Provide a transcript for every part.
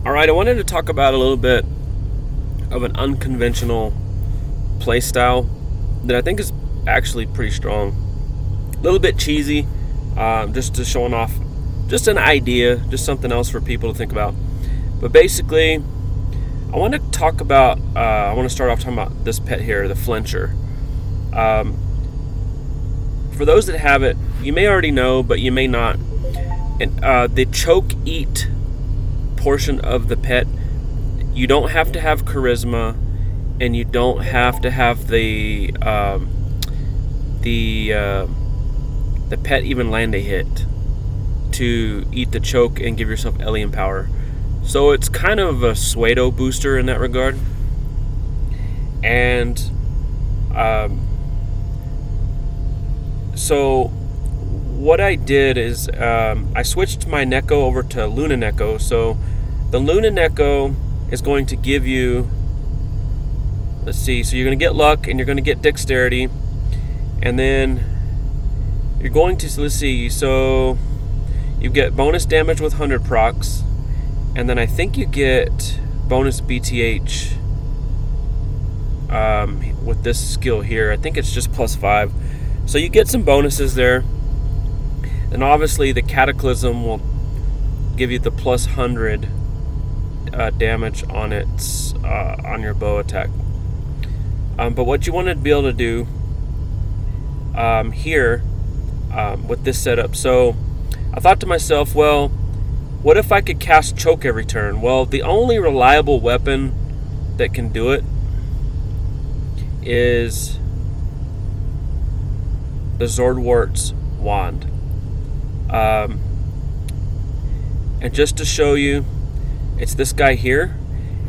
Alright, I wanted to talk about a little bit of an unconventional play style that I think is actually pretty strong. A little bit cheesy, just to showing off just an idea, just something else for people to think about. But basically, I want to talk about, I want to start off talking about this pet here, the flincher. For those that have it, you may already know, but you may not. And the choke eat portion of the pet, you don't have to have charisma, and you don't have to have the pet even land a hit to eat the choke and give yourself ele-empower. So it's kind of a pseudo booster in that regard. And so what I did is I switched my Neko over to Luna Neko. So the Luna Neko is going to give you, let's see, so you're going to get luck and you're going to get dexterity, and then you're going to, let's see, so you get bonus damage with 100 procs, and then I think you get bonus BTH with this skill here. I think it's just +5. So you get some bonuses there. And obviously the Cataclysm will give you the +100 damage on its on your bow attack. But what you want to be able to do here with this setup, so I thought to myself, well, what if I could cast choke every turn? Well, the only reliable weapon that can do it is the Zordwart's wand. And just to show you, it's this guy here.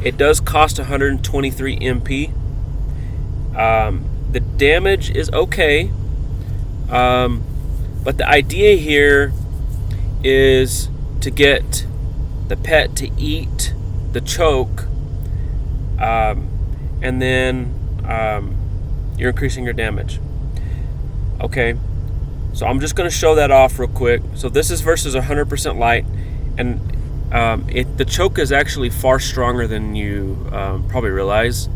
It does cost 123 MP. The damage is okay, but the idea here is to get the pet to eat the choke, and then you're increasing your damage. Okay, so I'm just going to show that off real quick. So this is versus 100% light, and the choke is actually far stronger than you probably realize.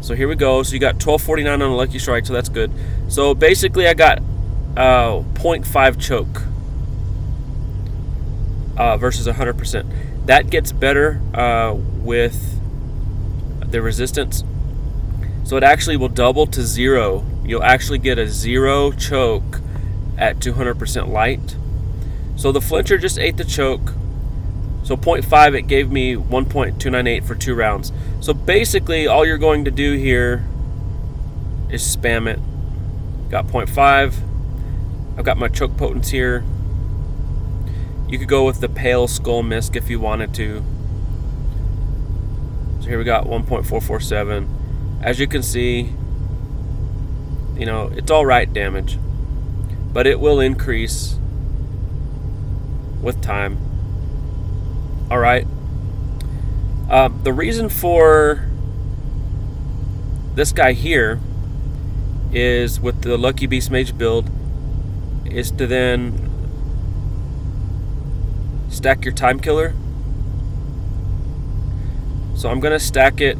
So here we go. So you got 1249 on a Lucky Strike, so that's good. So basically I got 0.5 choke versus 100%. That gets better with the resistance. So it actually will double to 0. You'll actually get a 0 choke at 200% light. So the flincher just ate the choke. So 0.5, it gave me 1.298 for 2 rounds. So basically all you're going to do here is spam it. Got 0.5. I've got my choke potence here. You could go with the pale skull misc if you wanted to. So here we got 1.447. As you can see, you know, it's all right damage, but it will increase with time. All right. The reason for this guy here is with the Lucky Beast Mage build is to then stack your Timekiller. So I'm gonna stack it.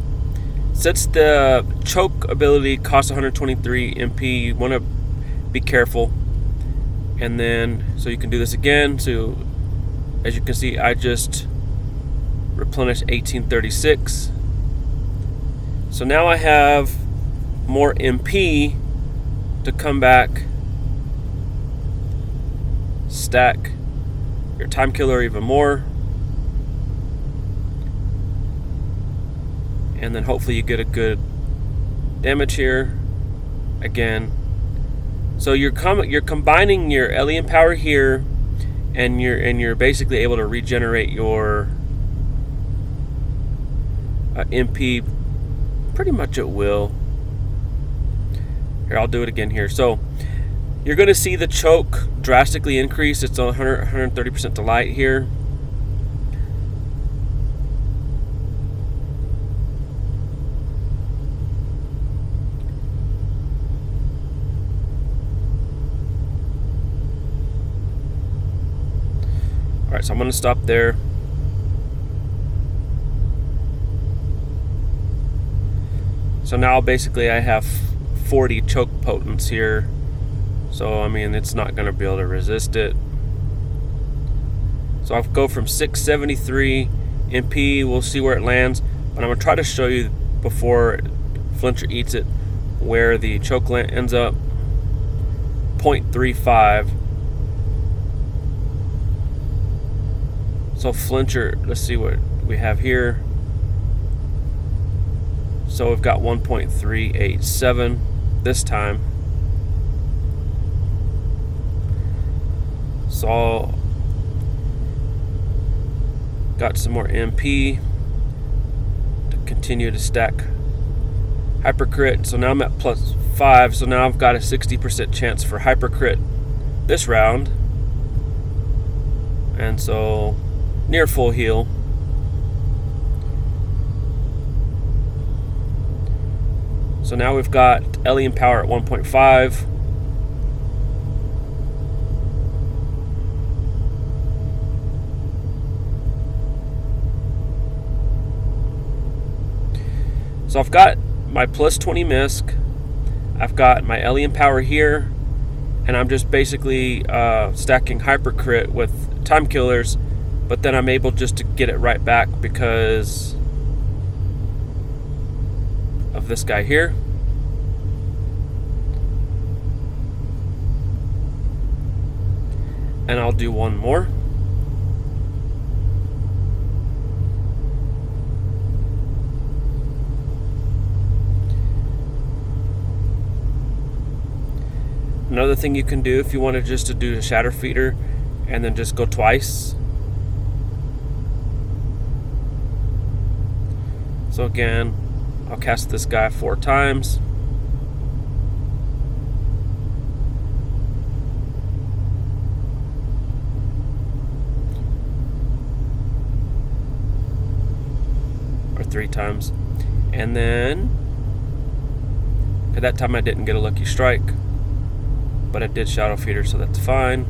Since the choke ability costs 123 MP, you want to be careful. And then, so you can do this again. So as you can see, I just replenished 1836. So now I have more MP to come back, stack your Timekiller even more, and then hopefully you get a good damage here again. So you're combining your ele-empower here, and you're basically able to regenerate your MP pretty much at will. Here, I'll do it again here. So you're going to see the choke drastically increase. It's 130% to light here. Alright, so I'm going to stop there. So now basically I have 40 choke potents here. So I mean, it's not going to be able to resist it. So I'll go from 673 MP. We'll see where it lands. But I'm going to try to show you before Flincher eats it where the choke ends up. 0.35. So Flincher, let's see what we have here. So we've got 1.387 this time. So got some more MP to continue to stack hypercrit. So now I'm at +5. So now I've got a 60% chance for hypercrit this round. And so near full heal. So now we've got ele-empower at 1.5. So I've got my +20 misc. I've got my ele-empower here, and I'm just basically stacking hypercrit with Timekillers, but then I'm able just to get it right back because of this guy here. And I'll do one more. Another thing you can do if you wanted just to do a shatter feeder and then just go twice. So again, I'll cast this guy 4 times. Or 3 times. And then, at that time I didn't get a lucky strike, but I did shadow feeder, so that's fine.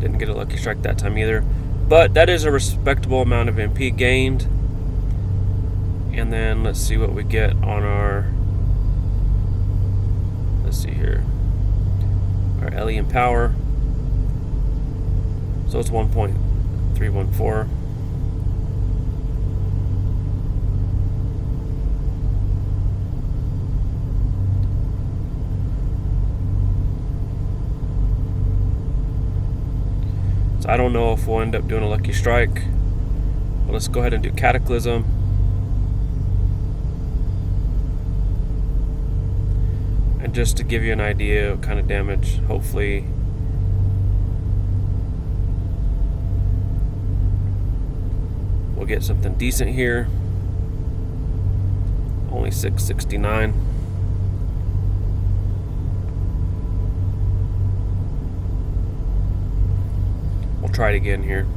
Didn't get a lucky strike that time either. But that is a respectable amount of MP gained. And then let's see what we get on our, let's see here, our ele-empower. So it's 1.314. So I don't know if we'll end up doing a lucky strike. But let's go ahead and do Cataclysm. And just to give you an idea of kind of damage, hopefully we'll get something decent here. Only 669. We'll try it again here.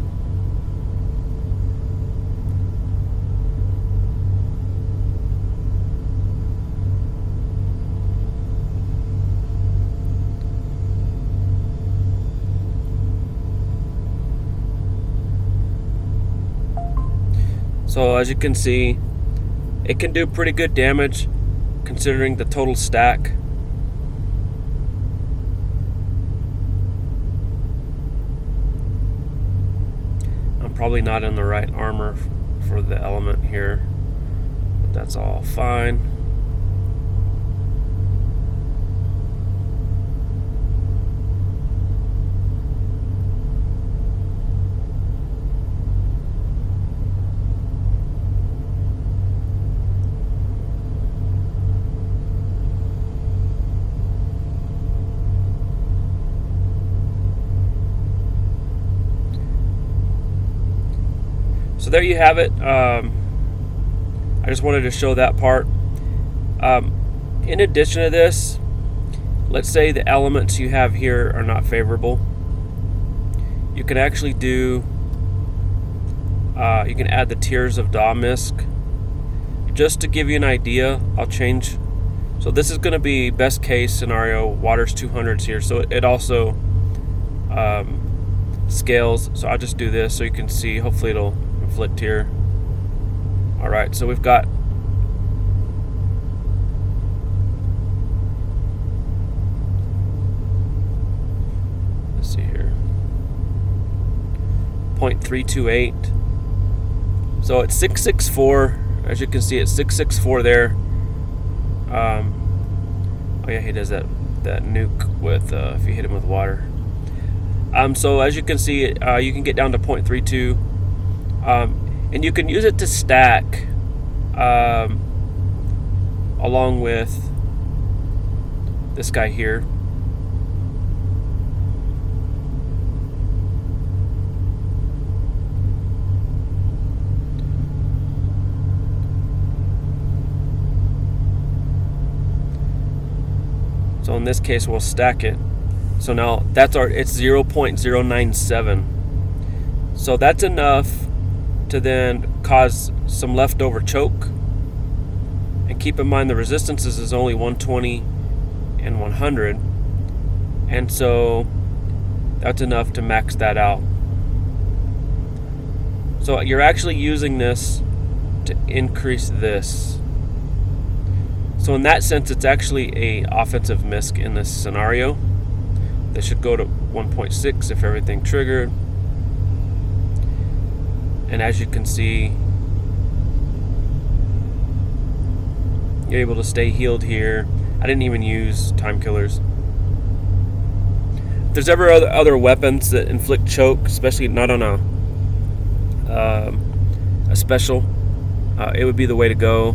So as you can see, it can do pretty good damage considering the total stack. I'm probably not in the right armor for the element here, but that's all fine. So there you have it. I just wanted to show that part. In addition to this, let's say the elements you have here are not favorable. You can actually do, you can add the Tears of Da misc. Just to give you an idea, I'll change. So this is going to be best case scenario, Waters 200s here. So it also scales. So I'll just do this so you can see. Hopefully it'll inflict here. All right, so we've got let's see here, 0.328. So it's 664. As you can see, it's 664 there. Oh yeah, he does that nuke with if you hit him with water. So as you can see, you can get down to 0.32, and you can use it to stack along with this guy here. So in this case, we'll stack it. So now it's 0.097. So that's enough to then cause some leftover choke. And keep in mind the resistances is only 120 and 100. And so that's enough to max that out. So you're actually using this to increase this. So in that sense, it's actually a offensive misc in this scenario. They should go to 1.6 if everything triggered. And as you can see, you're able to stay healed here. I didn't even use Timekillers. If there's ever other weapons that inflict choke, especially not on a special, it would be the way to go.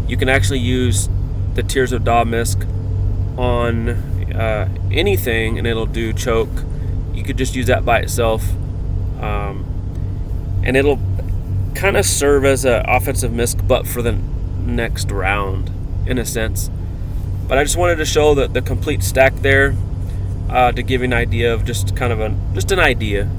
You can actually use the Tears of Da misc on anything and it'll do choke. You could just use that by itself, and it'll kind of serve as an offensive misc but for the next round in a sense. But I just wanted to show the complete stack there, to give you an idea of just kind of an idea